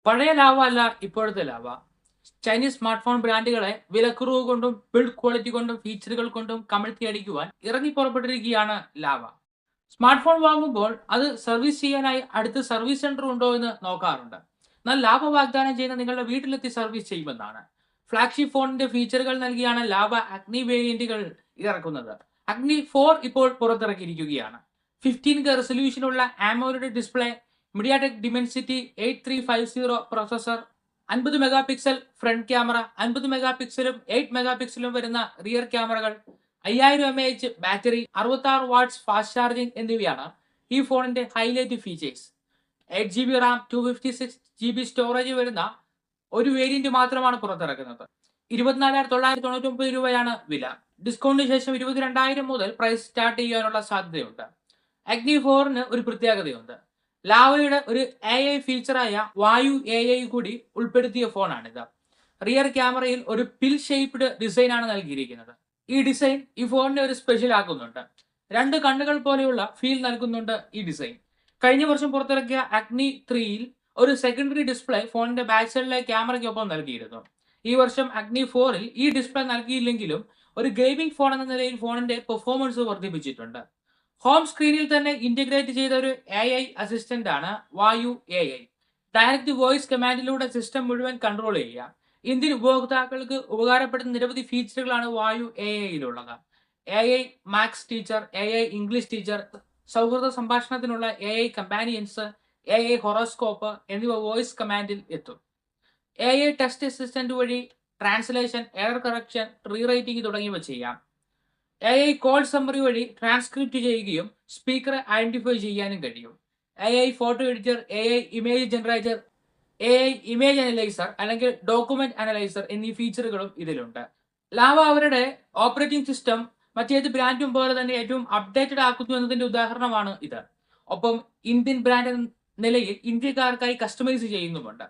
പഴയ ലാവ അല്ല ഇപ്പോഴത്തെ ലാവ. ചൈനീസ് സ്മാർട്ട് ഫോൺ ബ്രാൻഡുകളെ വിലക്കുറവ് കൊണ്ടും ബിൽഡ് ക്വാളിറ്റി കൊണ്ടും ഫീച്ചറുകൾ കൊണ്ടും കമഴ്ത്തിയടിക്കുവാൻ ഇറങ്ങി പുറപ്പെട്ടിരിക്കുകയാണ് ലാവ. സ്മാർട്ട് ഫോൺ വാങ്ങുമ്പോൾ അത് സർവീസ് ചെയ്യാനായി അടുത്ത് സർവീസ് സെന്റർ ഉണ്ടോ എന്ന് നോക്കാറുണ്ട്. എന്നാൽ ലാഭ വാഗ്ദാനം ചെയ്യുന്ന നിങ്ങളുടെ വീട്ടിലെത്തി സർവീസ് ചെയ്യുമെന്നാണ്. ഫ്ലാഗ്ഷിപ്പ് ഫോണിന്റെ ഫീച്ചറുകൾ നൽകിയാണ് ലാവ അഗ്നി വേരിയന്റുകൾ ഇറക്കുന്നത്. അഗ്നി 4 ഇപ്പോൾ പുറത്തിറക്കിയിരിക്കുകയാണ്. 15K റെസൊല്യൂഷനുള്ള AMOLED display, MediaTek Dimensity 8350 processor, 50 megapixel front camera, 50 മെഗാ പിക്സലും 8 മെഗാ പിക്സലും വരുന്ന റിയർ ക്യാമറകൾ, 5000 mAh battery, 66 watts fast charging എന്നിവയാണ് ഈ ഫോണിന്റെ highlight features. 8 GB RAM, 256 GB storage വരുന്ന ഒരു വേരിയന്റ് മാത്രമാണ് പുറത്തിറക്കുന്നത്. 24,999 രൂപയാണ് വില. ഡിസ്കൗണ്ടിന് ശേഷം 22,000 മുതൽ പ്രൈസ് സ്റ്റാർട്ട് ചെയ്യാനുള്ള സാധ്യതയുണ്ട്. അഗ്നി 4ന് ഒരു പ്രത്യേകതയുണ്ട്. ലാവയുടെ ഒരു AI ഫീച്ചറായ വായു AI കൂടി ഉൾപ്പെടുത്തിയ ഫോണാണിത്. റിയർ ക്യാമറയിൽ ഒരു പിൽ ഷേപ്ഡ് ഡിസൈൻ ആണ് നൽകിയിരിക്കുന്നത്. ഈ ഡിസൈൻ ഈ ഫോണിനെ ഒരു സ്പെഷ്യൽ ആക്കുന്നുണ്ട്. രണ്ട് കണ്ണുകൾ പോലെയുള്ള ഫീൽ നൽകുന്നുണ്ട് ഈ ഡിസൈൻ. കഴിഞ്ഞ വർഷം പുറത്തിറക്കിയ അഗ്നി 3ൽ ഒരു സെക്കൻഡറി ഡിസ്പ്ലേ ഫോണിന്റെ ബാക്ക് സൈഡിലെ ക്യാമറയ്ക്കൊപ്പം നൽകിയിരുന്നു. ഈ വർഷം അഗ്നി 4ൽ ഈ ഡിസ്പ്ലേ നൽകിയില്ലെങ്കിലും ഒരു ഗെയിമിംഗ് ഫോൺ എന്ന നിലയിൽ ഫോണിന്റെ പെർഫോമൻസ് വർദ്ധിപ്പിച്ചിട്ടുണ്ട്. ഹോം സ്ക്രീനിൽ തന്നെ ഇന്റഗ്രേറ്റ് ചെയ്ത ഒരു AI അസിസ്റ്റന്റ് ആണ് വായു AI. ഡയറക്റ്റ് വോയിസ് കമാൻഡിലൂടെ സിസ്റ്റം മുഴുവൻ കൺട്രോൾ ചെയ്യുക. ഇന്ത്യൻ ഉപഭോക്താക്കൾക്ക് ഉപകാരപ്പെടുന്ന നിരവധി ഫീച്ചറുകളാണ് വായു AI-യിലുള്ളത്. AI maths teacher, AI English teacher, സൗഹൃദ സംഭാഷണത്തിനുള്ള AI കമ്പാനിയൻസ്, AI ഹൊറോസ്കോപ്പ് എന്നിവ വോയിസ് കമാൻഡിൽ എത്തും. AI ടെക്സ്റ്റ് അസിസ്റ്റന്റ് വഴി ട്രാൻസ്ലേഷൻ, എറർ കറക്ഷൻ, റീറൈറ്റിംഗ് തുടങ്ങിയവ ചെയ്യാം. AI കോൾ സമ്മറി വഴി ട്രാൻസ്ക്രിപ്റ്റ് ചെയ്യുകയും സ്പീക്കറെ ഐഡന്റിഫൈ ചെയ്യാനും കഴിയും. AI photo editor, AI image generator, AI image analyser അല്ലെങ്കിൽ ഡോക്യുമെന്റ് അനലൈസർ എന്നീ ഫീച്ചറുകളും ഇതിലുണ്ട്. ലാവ അവരുടെ ഓപ്പറേറ്റിംഗ് സിസ്റ്റം മറ്റേത് ബ്രാൻഡും പോലെ തന്നെ ഏറ്റവും അപ്ഡേറ്റഡ് ആക്കുന്നു എന്നതിന്റെ ഉദാഹരണമാണ് ഇത്. ഒപ്പം ഇന്ത്യൻ ബ്രാൻഡ് എന്ന നിലയിൽ ഇന്ത്യക്കാർക്കായി കസ്റ്റമൈസ് ചെയ്യുന്നുമുണ്ട്.